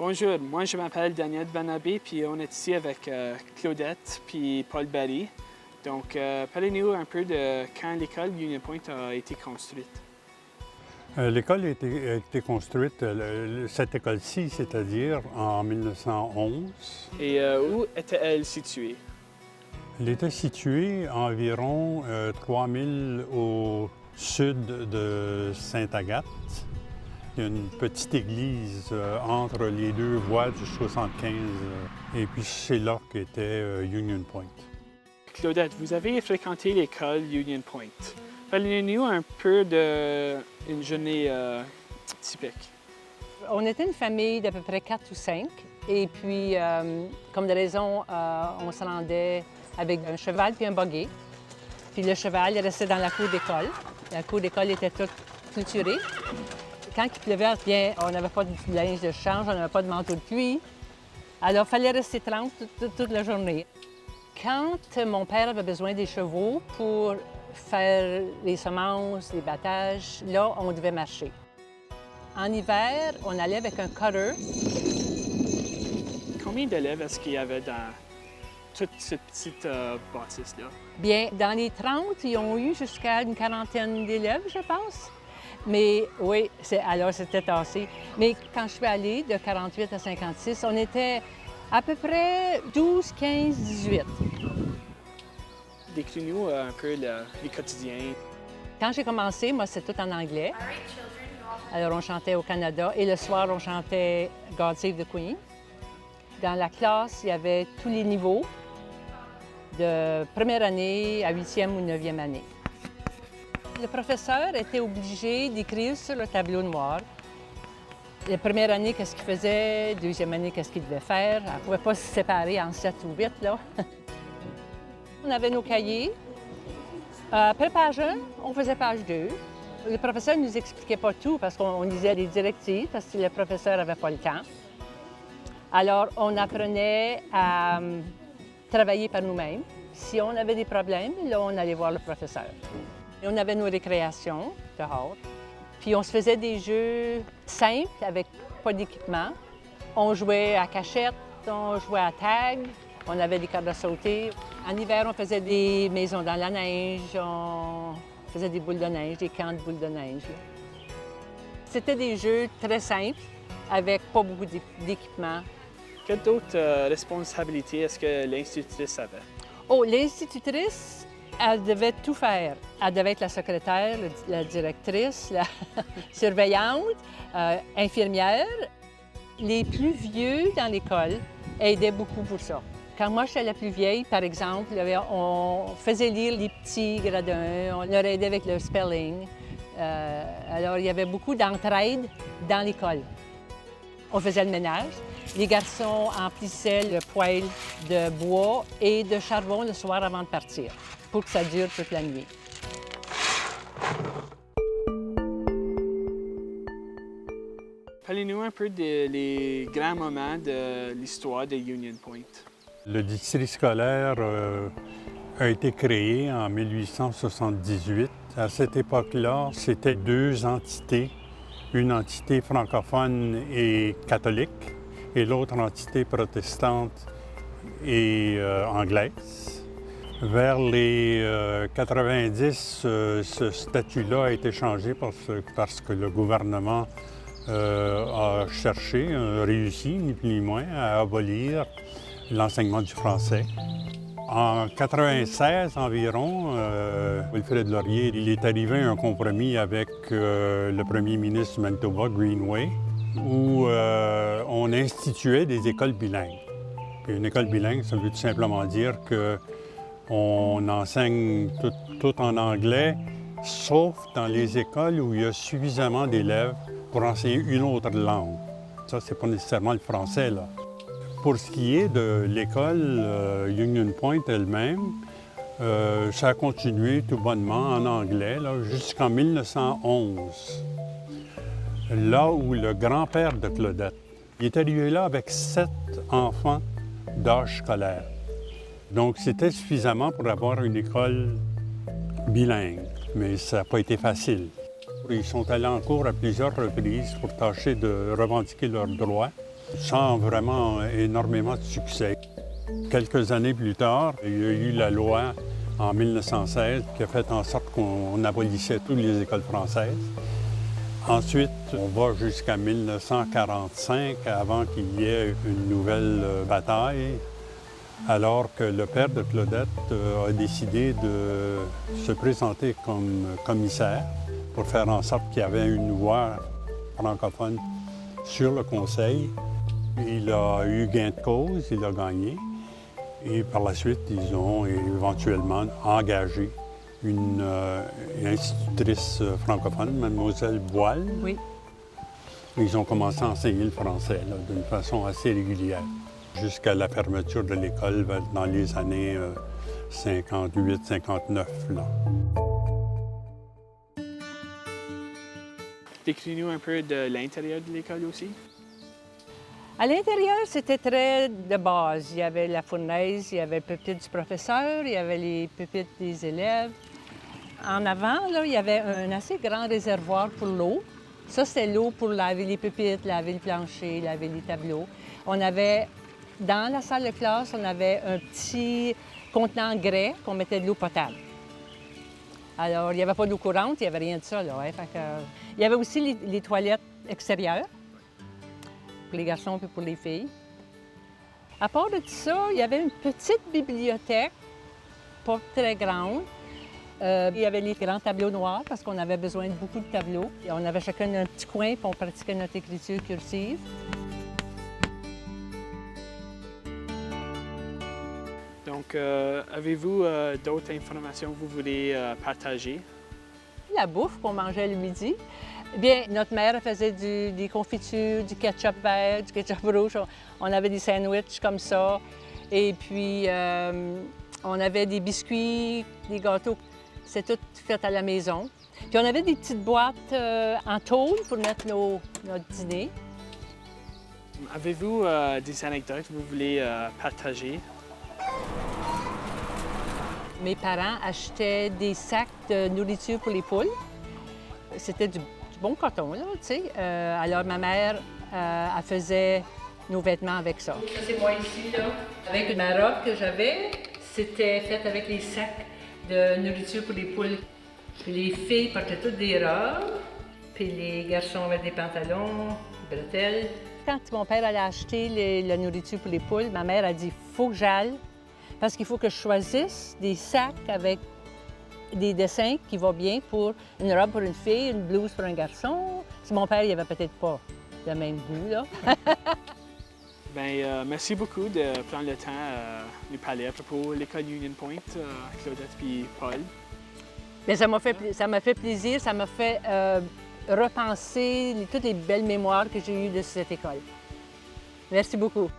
Bonjour, moi je m'appelle Daniel Banabé, puis on est ici avec Claudette puis Paul Barry. Donc, parlez-nous un peu de quand l'école Union Point a été construite. L'école a été construite, cette école-ci, c'est-à-dire en 1911. Et où était-elle située? Elle était située à environ 3000 au sud de Sainte-Agathe. Il y a une petite église entre les deux voies du 75, et puis c'est là qu'était Union Point. Claudette, vous avez fréquenté l'école Union Point. Parlez-nous un peu d'une journée typique. On était une famille d'à peu près 4 ou 5. Et puis, comme de raison, on se rendait avec un cheval puis un buggy. Puis le cheval, il restait dans la cour d'école. La cour d'école était toute clôturée. Quand il pleuvait, bien, on n'avait pas de linge de change, on n'avait pas de manteau de pluie. Alors, il fallait rester trempe toute la journée. Quand mon père avait besoin des chevaux pour faire les semences, les battages, là, on devait marcher. En hiver, on allait avec un cutter. Combien d'élèves est-ce qu'il y avait dans toute cette petite bâtisse-là? Bien, dans les 30, ils ont eu jusqu'à une quarantaine d'élèves, je pense. Mais oui, alors c'était assez. Mais quand je suis allée de 48 à 56, on était à peu près 12, 15, 18. Décris-nous un peu les quotidiens. Quand j'ai commencé, moi, c'était tout en anglais. Alors, on chantait au Canada et le soir, on chantait God Save the Queen. Dans la classe, il y avait tous les niveaux, de première année à 8e ou 9e année. Le professeur était obligé d'écrire sur le tableau noir la première année, qu'est-ce qu'il faisait, deuxième année, qu'est-ce qu'il devait faire. On ne pouvait pas se séparer en 7 ou 8, là. On avait nos cahiers. Après page 1, on faisait page 2. Le professeur ne nous expliquait pas tout parce qu'on lisait les directives, parce que le professeur n'avait pas le temps. Alors, on apprenait à travailler par nous-mêmes. Si on avait des problèmes, là, on allait voir le professeur. Et on avait nos récréations dehors. Puis on se faisait des jeux simples avec pas d'équipement. On jouait à cachette, on jouait à tag, on avait des cordes à sauter. En hiver, on faisait des maisons dans la neige, on faisait des boules de neige, des camps de boules de neige. C'était des jeux très simples avec pas beaucoup d'équipement. Quelles d'autres responsabilités est-ce que l'institutrice avait? Oh, l'institutrice, elle devait tout faire. Elle devait être la secrétaire, la directrice, la surveillante, infirmière. Les plus vieux dans l'école aidaient beaucoup pour ça. Quand moi, j'étais la plus vieille, par exemple, on faisait lire les petits gradins, on leur aidait avec leur spelling. Alors, il y avait beaucoup d'entraide dans l'école. On faisait le ménage. Les garçons emplissaient le poêle de bois et de charbon le soir avant de partir, pour que ça dure toute la nuit. Parlez-nous un peu des grands moments de l'histoire de Union Point. Le district scolaire a été créé en 1878. À cette époque-là, c'était deux entités, une entité francophone et catholique et l'autre entité protestante et anglaise. Vers les 90, ce statut-là a été changé parce que le gouvernement a cherché, réussi, ni plus ni moins, à abolir l'enseignement du français. En 1996 environ, Wilfrid Laurier, il est arrivé à un compromis avec le premier ministre du Manitoba, Greenway, où on instituait des écoles bilingues. Puis une école bilingue, ça veut tout simplement dire qu'on enseigne tout en anglais, sauf dans les écoles où il y a suffisamment d'élèves pour enseigner une autre langue. Ça, c'est pas nécessairement le français, là. Pour ce qui est de l'école Union Point elle-même, ça a continué tout bonnement en anglais jusqu'en 1911. Là où le grand-père de Claudette, il est arrivé là avec 7 enfants d'âge scolaire. Donc, c'était suffisamment pour avoir une école bilingue, mais ça n'a pas été facile. Ils sont allés en cours à plusieurs reprises pour tâcher de revendiquer leurs droits. sans vraiment énormément de succès. Quelques années plus tard, il y a eu la loi en 1916 qui a fait en sorte qu'on abolissait toutes les écoles françaises. Ensuite, on va jusqu'à 1945 avant qu'il y ait une nouvelle bataille, alors que le père de Claudette a décidé de se présenter comme commissaire pour faire en sorte qu'il y avait une voix francophone sur le conseil. Il a eu gain de cause, il a gagné. Et par la suite, ils ont éventuellement engagé une institutrice francophone, Mademoiselle Boile. Oui. Ils ont commencé à enseigner le français d'une façon assez régulière, jusqu'à la fermeture de l'école dans les années 58-59. Décris-nous un peu de l'intérieur de l'école aussi. À l'intérieur, c'était très de base. Il y avait la fournaise, il y avait le pupitre du professeur, il y avait les pupitres des élèves. En avant, là, il y avait un assez grand réservoir pour l'eau. Ça, c'était l'eau pour laver les pupitres, laver le plancher, laver les tableaux. On avait, dans la salle de classe, on avait un petit contenant grès qu'on mettait de l'eau potable. Alors, il n'y avait pas d'eau courante, il n'y avait rien de ça, là. Hein? Fait que, il y avait aussi les toilettes extérieures, pour les garçons et pour les filles. À part de ça, il y avait une petite bibliothèque, pas très grande. Il y avait les grands tableaux noirs parce qu'on avait besoin de beaucoup de tableaux. Et on avait chacun un petit coin pour pratiquer notre écriture cursive. Donc, avez-vous d'autres informations que vous voulez partager? La bouffe qu'on mangeait le midi. Bien, notre mère elle faisait des confitures, du ketchup vert, du ketchup rouge. On avait des sandwichs comme ça. Et puis, on avait des biscuits, des gâteaux. C'est tout fait à la maison. Puis on avait des petites boîtes en tôle pour mettre notre dîner. Avez-vous des anecdotes que vous voulez partager? Mes parents achetaient des sacs de nourriture pour les poules. C'était du bon coton, là, tu sais. Alors, ma mère, elle faisait nos vêtements avec ça. Ça, c'est moi ici, là. Avec ma robe que j'avais, c'était fait avec les sacs de nourriture pour les poules. Puis les filles portaient toutes des robes, puis les garçons avaient des pantalons, des bretelles. Quand mon père allait acheter la nourriture pour les poules, ma mère a dit « faut que j'aille, parce qu'il faut que je choisisse des sacs avec des dessins qui vont bien pour une robe pour une fille, une blouse pour un garçon. » Si mon père, il avait peut-être pas le même goût, là. Bien, merci beaucoup de prendre le temps de nous parler à propos de l'école Union Point, Claudette et Paul. Bien, ça m'a fait plaisir, ça m'a fait repenser toutes les belles mémoires que j'ai eues de cette école. Merci beaucoup.